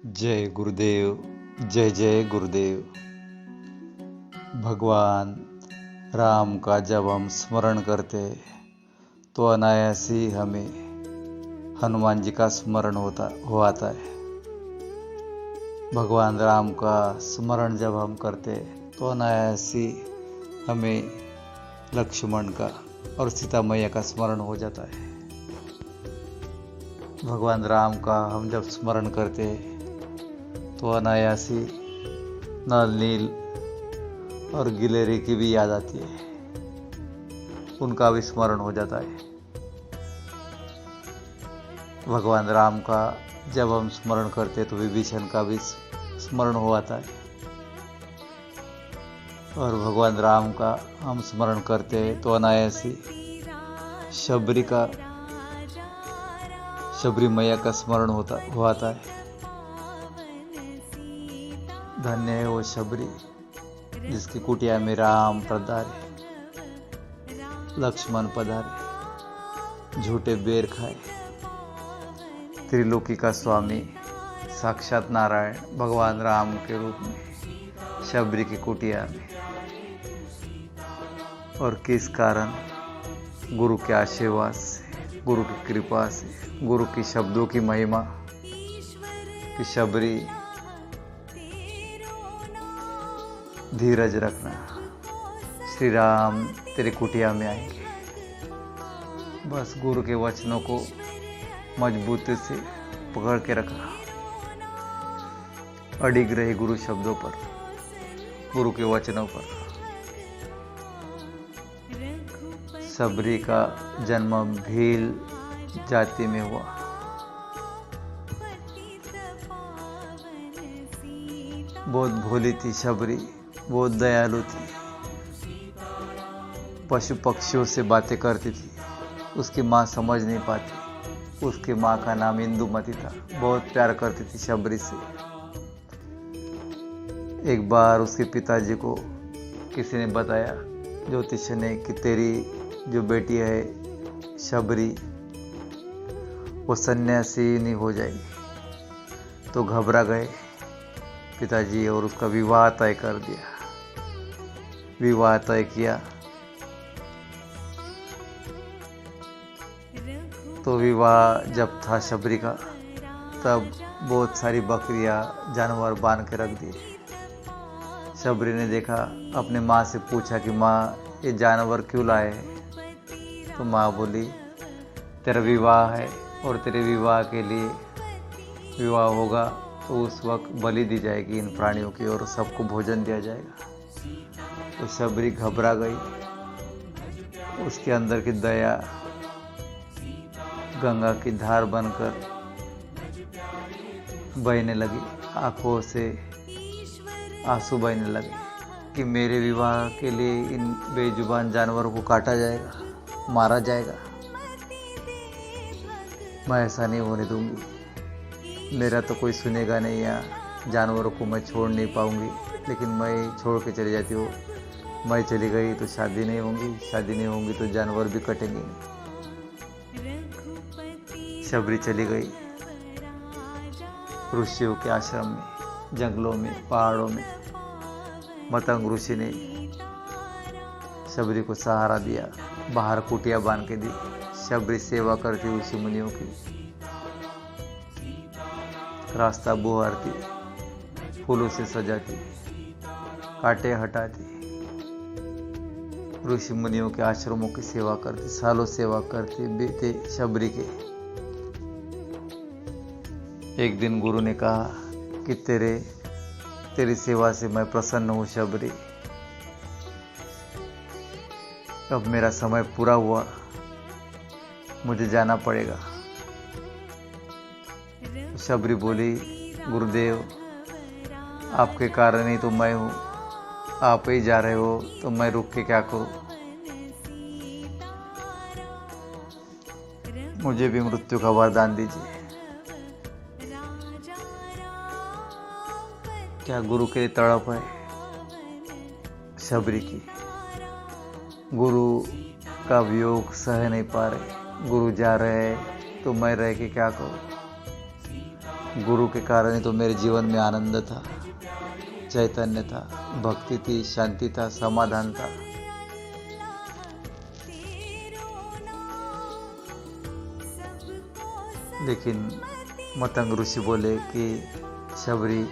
जय गुरुदेव। जय जय गुरुदेव। भगवान राम का जब हम स्मरण करते तो अनायास ही हमें हनुमान जी का स्मरण हो आता है। भगवान राम का स्मरण जब हम करते तो अनायास ही हमें लक्ष्मण का और सीता मैया का स्मरण हो जाता है। भगवान राम का हम जब स्मरण करते तो अनायास ही नल नील और गिलेरी की भी याद आती है, उनका भी स्मरण हो जाता है। भगवान राम का जब हम स्मरण करते तो विभीषण का भी स्मरण हो आता है। और भगवान राम का हम स्मरण करते तो अनायास ही शबरी मैया का स्मरण हो आता है। धन्य है वो शबरी जिसकी कुटिया में राम पधारे, लक्ष्मण पधारे, झूठे बेर खाए। त्रिलोकी का स्वामी साक्षात नारायण भगवान राम के रूप में शबरी की कुटिया में। और किस कारण? गुरु के आशीर्वाद से, गुरु की कृपा से, गुरु की शब्दों की महिमा कि शबरी धीरज रखना, श्री राम तेरी कुटिया में आएंगे। बस गुरु के वचनों को मजबूती से पकड़ के रखना, अडिग रहे गुरु शब्दों पर, गुरु के वचनों पर। शबरी का जन्म भील जाति में हुआ। बहुत भोली थी शबरी, बहुत दयालु थी, पशु पक्षियों से बातें करती थी। उसकी माँ समझ नहीं पाती। उसकी माँ का नाम इंदुमती था। बहुत प्यार करती थी शबरी से। एक बार उसके पिताजी को किसी ने बताया, ज्योतिष ने, कि तेरी जो बेटी है शबरी वो सन्यासिनी हो जाएगी। तो घबरा गए पिताजी और उसका विवाह तय कर दिया। विवाह तय किया तो विवाह जब था शबरी का, तब बहुत सारी बकरियां जानवर बांध के रख दिए। शबरी ने देखा, अपने माँ से पूछा कि माँ ये जानवर क्यों लाए हैं? तो माँ बोली, तेरा विवाह है और तेरे विवाह के लिए विवाह होगा तो उस वक्त बलि दी जाएगी इन प्राणियों की और सबको भोजन दिया जाएगा। तो शबरी घबरा गई। उसके अंदर की दया गंगा की धार बनकर बहने लगी। आंखों से आंसू बहने लगे कि मेरे विवाह के लिए इन बेजुबान जानवरों को काटा जाएगा, मारा जाएगा। मैं ऐसा नहीं होने दूंगी। मेरा तो कोई सुनेगा नहीं, यहाँ जानवरों को मैं छोड़ नहीं पाऊंगी। लेकिन मैं छोड़ के चली जाती हूँ। मैं चली गई तो शादी नहीं होंगी, शादी नहीं होंगी तो जानवर भी कटेंगे नहीं। शबरी चली गई ऋषियों के आश्रम में, जंगलों में, पहाड़ों में। मतंग ऋषि ने शबरी को सहारा दिया, बाहर कुटिया बांध के दी। शबरी सेवा करती ऋषि मुनियों की, रास्ता बुहारती, फूलों से सजाती, कांटे हटाती, ऋषि मुनियों के आश्रमों की सेवा करती, सालों सेवा करती बीते शबरी के। एक दिन गुरु ने कहा कि तेरी सेवा से मैं प्रसन्न हूँ शबरी। अब मेरा समय पूरा हुआ, मुझे जाना पड़ेगा। शबरी बोली, गुरुदेव आपके कारण ही तो मैं हूँ, आप ही जा रहे हो तो मैं रुक के क्या करूँ? मुझे भी मृत्यु का वरदान दीजिए। क्या गुरु के तड़प है शबरी की? गुरु का वियोग सह नहीं पा रहे। गुरु जा रहे हैं तो मैं रह के क्या करूँ? गुरु के कारण ही तो मेरे जीवन में आनंद था, चैतन्य था, भक्ति थी, शांति था, समाधान था। लेकिन मतंग ऋषि बोले कि शबरी,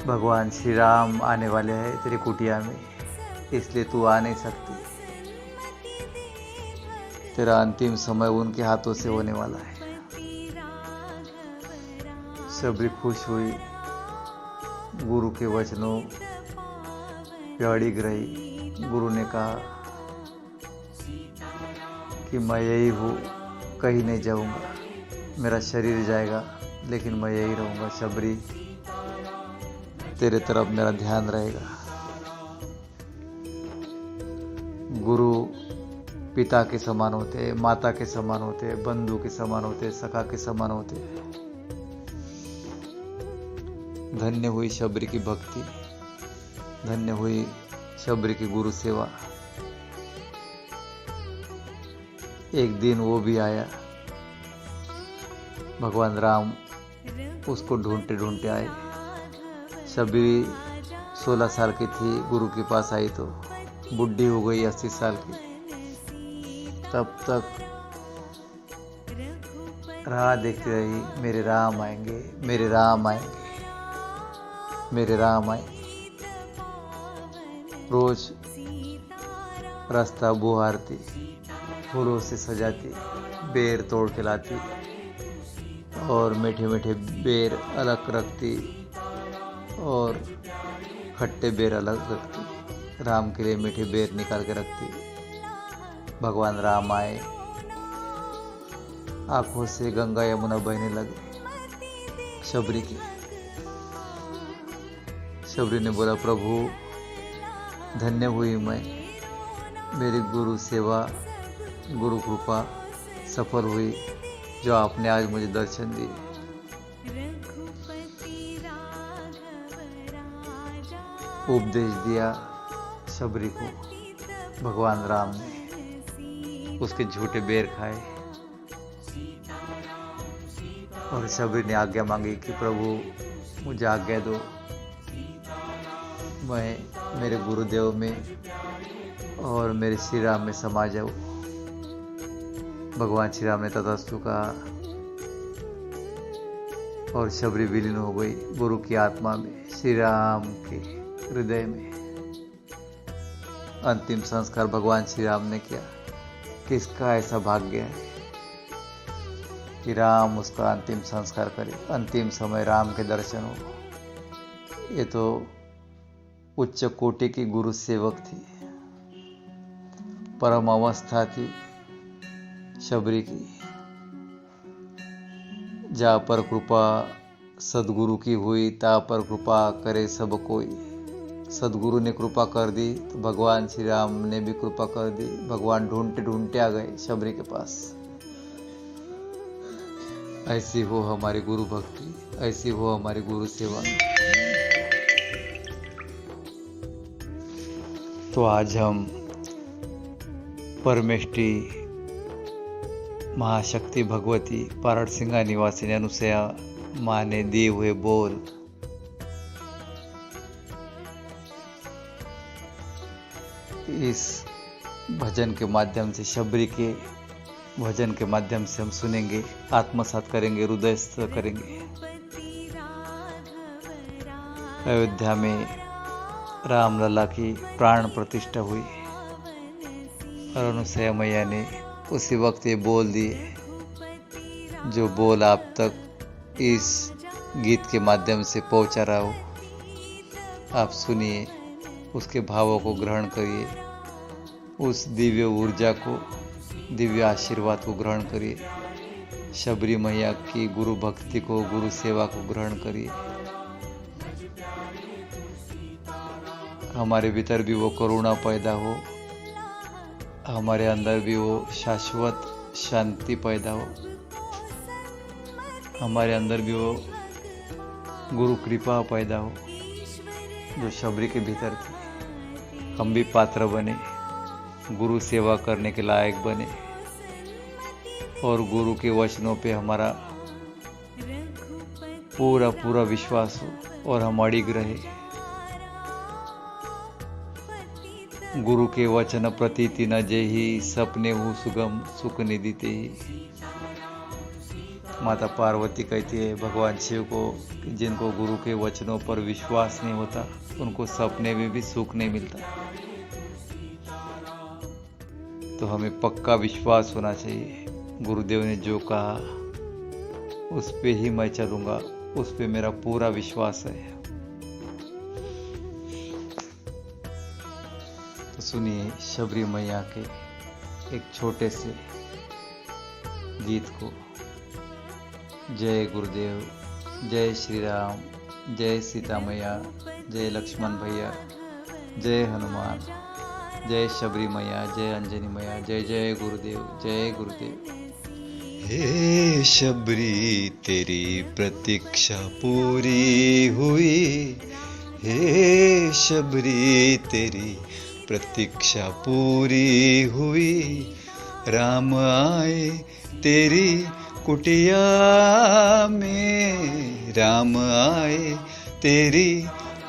भगवान श्री राम आने वाले हैं तेरी कुटिया में, इसलिए तू आ नहीं सकती। तेरा अंतिम समय उनके हाथों से होने वाला है। शबरी खुश हुई, गुरु के वचनों पे अड़िग रही। गुरु ने कहा कि मैं यही हूँ, कहीं नहीं जाऊंगा, मेरा शरीर जाएगा लेकिन मैं यही रहूंगा। शबरी, तेरे तरफ मेरा ध्यान रहेगा। गुरु पिता के समान होते हैं, माता के समान होते हैं, बंधु के समान होते हैं, सखा के समान होते हैं। धन्य हुई शबरी की भक्ति, धन्य हुई शबरी की गुरु सेवा। एक दिन वो भी आया, भगवान राम उसको ढूंढते ढूंढते आए। शबरी 16 साल की थी, गुरु के पास आई तो बुढ़ी हो गई 80 साल की। तब तक राह देखती रही, मेरे राम आएंगे, मेरे राम आएंगे, मेरे राम आएंगे। रोज रास्ता बुहारती, फूलों से सजाती, बेर तोड़ के लाती और मीठे मीठे बेर अलग रखती और खट्टे बेर अलग रखती। राम के लिए मीठे बेर निकाल के रखती। भगवान राम आए, आंखों से गंगा यमुना बहने लगे शबरी की। शबरी ने बोला, प्रभु धन्य हुई मैं, मेरी गुरु सेवा, गुरु कृपा सफल हुई जो आपने आज मुझे दर्शन दिए। उपदेश दिया शबरी को भगवान राम ने, उसके झूठे बेर खाए और शबरी ने आज्ञा मांगी कि प्रभु मुझे आज्ञा दो, मैं मेरे गुरुदेव में और मेरे श्री राम में समा जाऊं। भगवान श्री राम ने तथास्तु कहा और शबरी विलीन हो गई गुरु की आत्मा में, श्री राम के हृदय में। अंतिम संस्कार भगवान श्री राम ने किया। किसका ऐसा भाग्य है कि राम उसका अंतिम संस्कार करे, अंतिम समय राम के दर्शन हो। ये तो उच्च कोटि की गुरु सेवक थी, परम अवस्था थी शबरी की। जहाँ पर कृपा सदगुरु की हुई, ता पर कृपा करे सब कोई। सदगुरु ने कृपा कर दी तो भगवान श्री राम ने भी कृपा कर दी। भगवान ढूंढते ढूंढते आ गए शबरी के पास। ऐसी हो हमारी गुरु भक्ति, ऐसी हो हमारी गुरु सेवा। तो आज हम परमेष्टि महाशक्ति भगवती पारड़ सिंगा निवासिनी अनुसया माँ ने दिए हुए बोल इस भजन के माध्यम से, शबरी के भजन के माध्यम से हम सुनेंगे, आत्मसात करेंगे, हृदयस्थ करेंगे। अयोध्या में रामलला की प्राण प्रतिष्ठा हुई और अनुसया मैया ने उसी वक्त ये बोल दिए, जो बोल आप तक इस गीत के माध्यम से पहुंचा रहा हो। आप सुनिए, उसके भावों को ग्रहण करिए, उस दिव्य ऊर्जा को, दिव्य आशीर्वाद को ग्रहण करिए। शबरी मैया की गुरु भक्ति को, गुरु सेवा को ग्रहण करिए। हमारे भीतर भी वो करुणा पैदा हो, हमारे अंदर भी वो शाश्वत शांति पैदा हो, हमारे अंदर भी वो गुरु कृपा पैदा हो जो शबरी के भीतर थी। हम भी पात्र बने, गुरु सेवा करने के लायक बने और गुरु के वचनों पे हमारा पूरा पूरा विश्वास हो और हम अड़िग रहे। गुरु के वचन प्रतीति न जेहि, सपने हूँ सुगम सुख निधि तेहि। माता पार्वती कहती है भगवान शिव को जिनको गुरु के वचनों पर विश्वास नहीं होता उनको सपने में भी सुख नहीं मिलता। तो हमें पक्का विश्वास होना चाहिए। गुरुदेव ने जो कहा उस पे ही मैं चलूंगा, उस पे मेरा पूरा विश्वास है। तो सुनिए शबरी मैया के एक छोटे से गीत को। जय गुरुदेव, जय श्री राम, जय सीता मैया, जय लक्ष्मण भैया, जय हनुमान, जय शबरी मैया, जय अंजनी मैया, जय जय गुरुदेव, जय गुरुदेव। हे शबरी तेरी प्रतीक्षा पूरी हुई, हे शबरी तेरी प्रतीक्षा पूरी हुई। राम आए तेरी कुटिया में, राम आए तेरी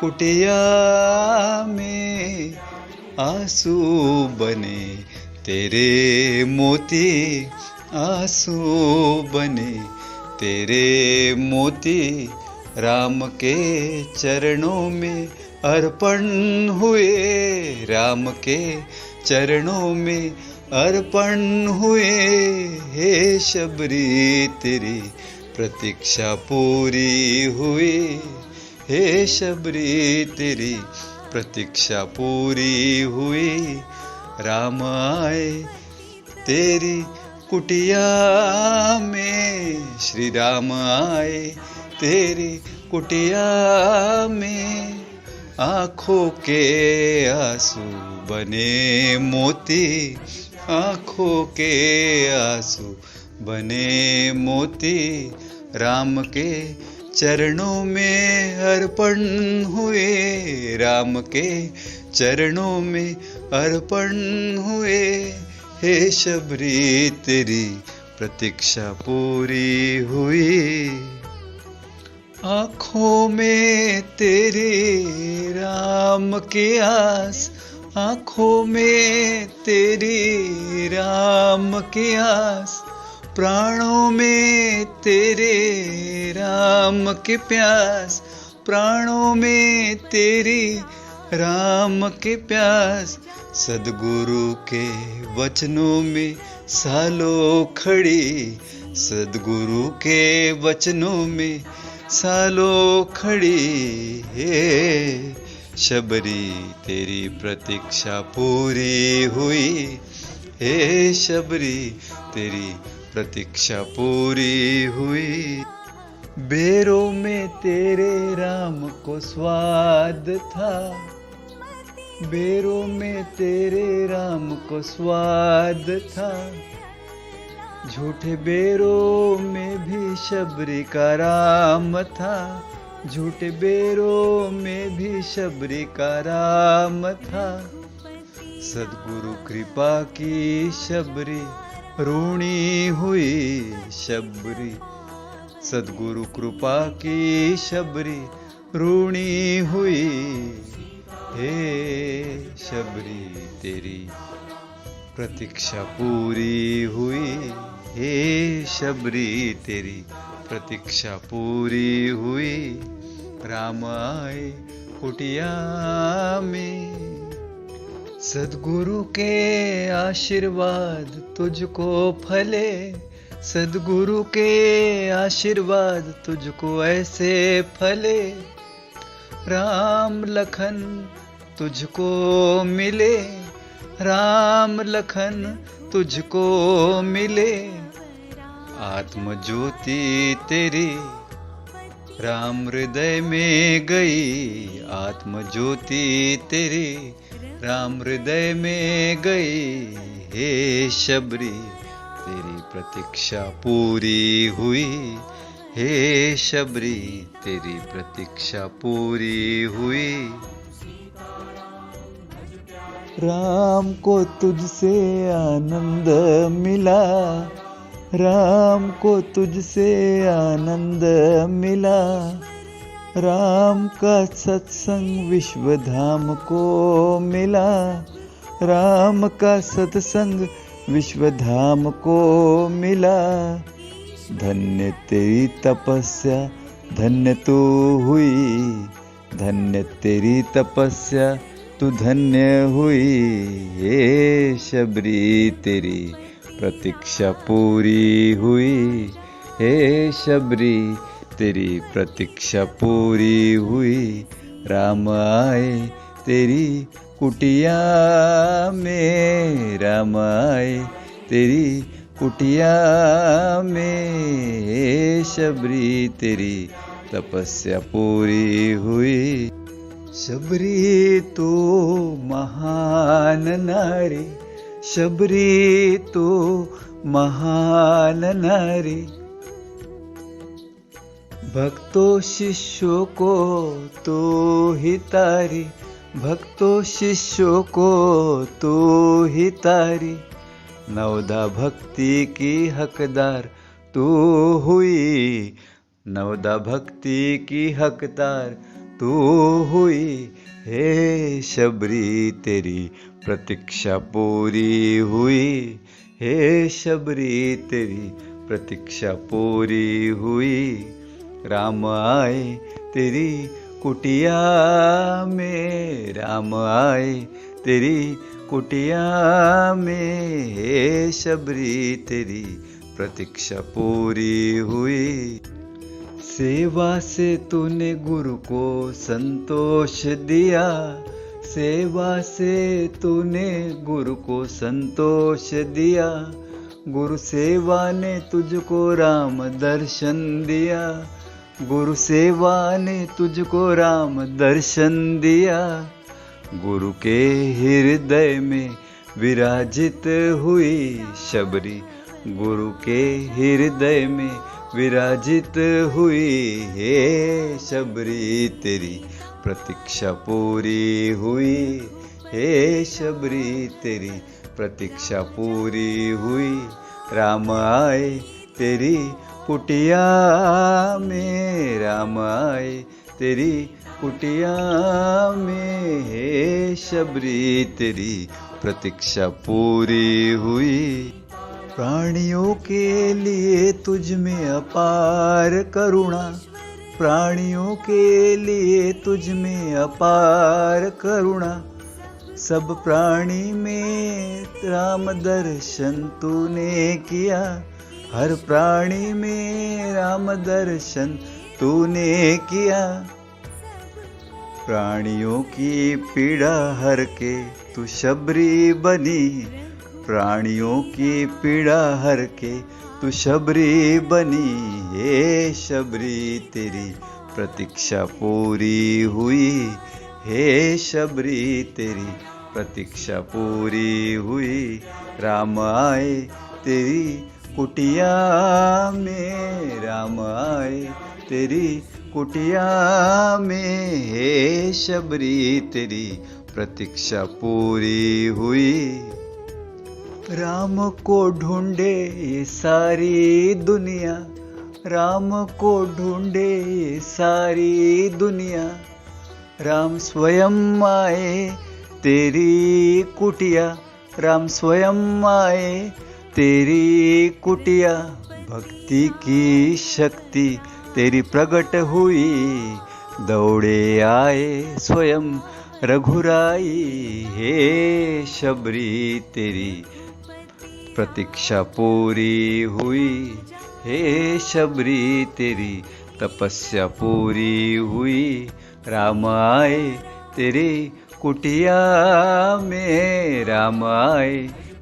कुटिया में। आंसू बने तेरे मोती, आंसू बने तेरे मोती। राम के चरणों में अर्पण हुए, राम के चरणों में अर्पण हुए। हे शबरी तेरी प्रतीक्षा पूरी हुई, हे शबरी तेरी प्रतीक्षा पूरी हुई। राम आए तेरी कुटिया में, श्री राम आए तेरी कुटिया में। आँखों के आंसू बने मोती, आँखों के आंसू बने मोती। राम के चरणों में अर्पण हुए, राम के चरणों में अर्पण हुए। हे शबरी तेरी प्रतीक्षा पूरी हुई। आँखों में तेरे राम की आस, आँखों में तेरी राम की आस। प्राणों में तेरे राम की प्यास, प्राणों में तेरी राम की प्यास। सद्गुरु के वचनों में सालों खड़ी, सद्गुरु के वचनों में सालों खड़ी। हे शबरी तेरी प्रतीक्षा पूरी हुई, हे शबरी तेरी प्रतीक्षा पूरी हुई। बेरों में तेरे राम को स्वाद था, बेरों में तेरे राम को स्वाद था। झूठे बेरों में भी शबरी का राम था, झूठे बेरों में भी शबरी का राम था। सद्गुरु कृपा की शबरी ऋणी हुई, शबरी सद्गुरु कृपा की शबरी ऋणी हुई। हे शबरी तेरी प्रतीक्षा पूरी हुई, हे शबरी तेरी प्रतीक्षा पूरी हुई। राम आए कुटिया में। सद्गुरु के आशीर्वाद तुझको फले, सद्गुरु के आशीर्वाद तुझको ऐसे फले। राम लखन तुझको मिले, राम लखन तुझको मिले। आत्म ज्योति तेरी राम हृदय में गई, आत्म ज्योति तेरी राम हृदय में गई। हे शबरी तेरी प्रतीक्षा पूरी हुई, हे शबरी तेरी प्रतीक्षा पूरी हुई। राम को तुझसे आनंद मिला, राम को तुझसे आनंद मिला, राम का सत्संग विश्व धाम को मिला, राम का सत्संग विश्व धाम को मिला। धन्य तेरी तपस्या धन्य तू हुई, धन्य तेरी तपस्या तू धन्य हुई। हे शबरी तेरी प्रतीक्षा पूरी हुई, हे शबरी तेरी प्रतीक्षा पूरी हुई। राम आए तेरी कुटिया में, राम आए तेरी कुटिया में, हे शबरी तेरी तपस्या पूरी हुई। शबरी तू महान नारी, शबरी तू महान नारी, भक्तों शिष्यों को तू ही तारी, भक्तों शिष्यों को तू ही तारी। नवदा भक्ति की हकदार तू हुई, नवदा भक्ति की हकदार तू हुई। हे शबरी तेरी प्रतीक्षा पूरी हुई, हे शबरी तेरी प्रतीक्षा पूरी हुई। राम आए तेरी कुटिया में, राम आए तेरी कुटिया में, हे शबरी तेरी प्रतीक्षा पूरी हुई। सेवा से तूने गुरु को संतोष दिया, सेवा से तूने गुरु को संतोष दिया। गुरु सेवा ने तुझको राम दर्शन दिया, गुरु सेवा ने तुझको राम दर्शन दिया। गुरु के हृदय में विराजित हुई शबरी, गुरु के हृदय में विराजित हुई। हे शबरी तेरी प्रतीक्षा पूरी हुई, हे शबरी तेरी प्रतीक्षा पूरी हुई। राम आए तेरी कुटिया में, राम आए तेरी कुटिया में, हे शबरी तेरी प्रतीक्षा पूरी हुई। प्राणियों के लिए तुझ में अपार करुणा, प्राणियों के लिए तुझ में अपार करुणा। सब प्राणी में राम दर्शन तूने किया, हर प्राणी में राम दर्शन तूने किया। प्राणियों की पीड़ा हर के तू शबरी बनी, प्राणियों की पीड़ा हर के तू शबरी बनी। हे शबरी तेरी प्रतीक्षा पूरी हुई, हे शबरी तेरी प्रतीक्षा पूरी हुई। राम आए तेरी कुटिया में, राम आए तेरी कुटिया में, हे शबरी तेरी प्रतीक्षा पूरी हुई। राम को ढूंढे ये सारी दुनिया, राम को ढूंढे ये सारी दुनिया। राम स्वयं आए तेरी कुटिया, राम स्वयं आए तेरी कुटिया। भक्ति की शक्ति तेरी प्रकट हुई, दौड़े आए स्वयं रघुराई। हे शबरी तेरी प्रतीक्षा पूरी हुई, हे शबरी तेरी तपस्या पूरी हुई। राम आए तेरी कुटिया में, राम आए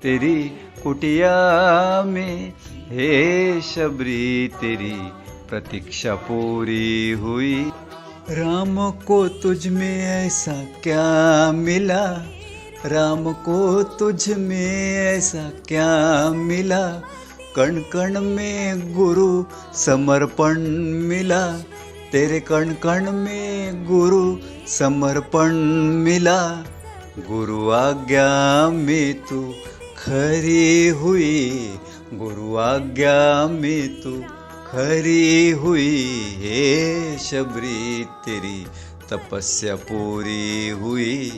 तेरी कुटिया में, हे शबरी तेरी प्रतीक्षा पूरी हुई। राम को तुझ में ऐसा क्या मिला, राम को तुझ में ऐसा क्या मिला। कण कण में गुरु समर्पण मिला, तेरे कण कण में गुरु समर्पण मिला। गुरु आज्ञा में तू खरी हुई, गुरु आज्ञा में तू खरी हुई, हे शबरी तेरी तपस्या पूरी हुई,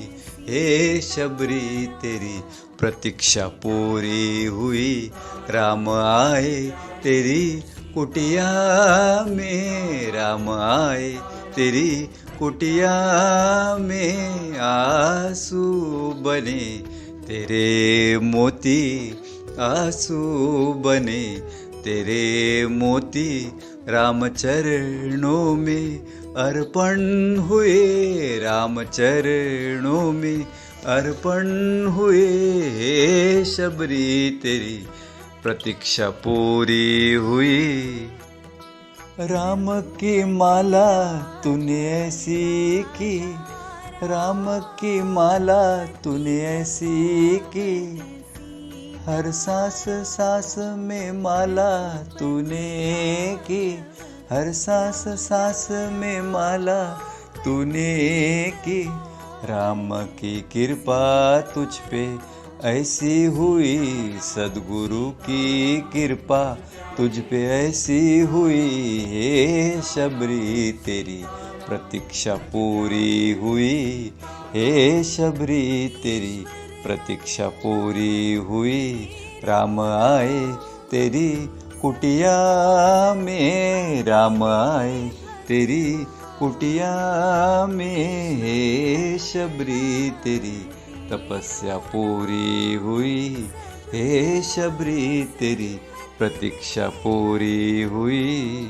हे शबरी तेरी प्रतीक्षा पूरी हुई। राम आए तेरी कुटिया में, राम आए तेरी कुटिया में, आंसू बने तेरे मोती, आंसू बने तेरे मोती, राम चरणों में अर्पण हुए, राम चरणों में अर्पण हुए, हे शबरी तेरी प्रतीक्षा पूरी हुई। राम की माला तूने ऐसी की, राम की माला तूने ऐसी की, हर सांस सांस में माला तूने की, हर सांस सांस में माला तूने की। राम की कृपा तुझ पे ऐसी हुई, सद्गुरु की कृपा तुझ पे ऐसी हुई, हे शबरी तेरी प्रतीक्षा पूरी हुई, हे शबरी तेरी प्रतीक्षा पूरी हुई। राम आए तेरी कुटिया में, राम आए तेरी कुटिया में, हे शबरी तेरी तपस्या पूरी हुई, हे शबरी तेरी प्रतीक्षा पूरी हुई।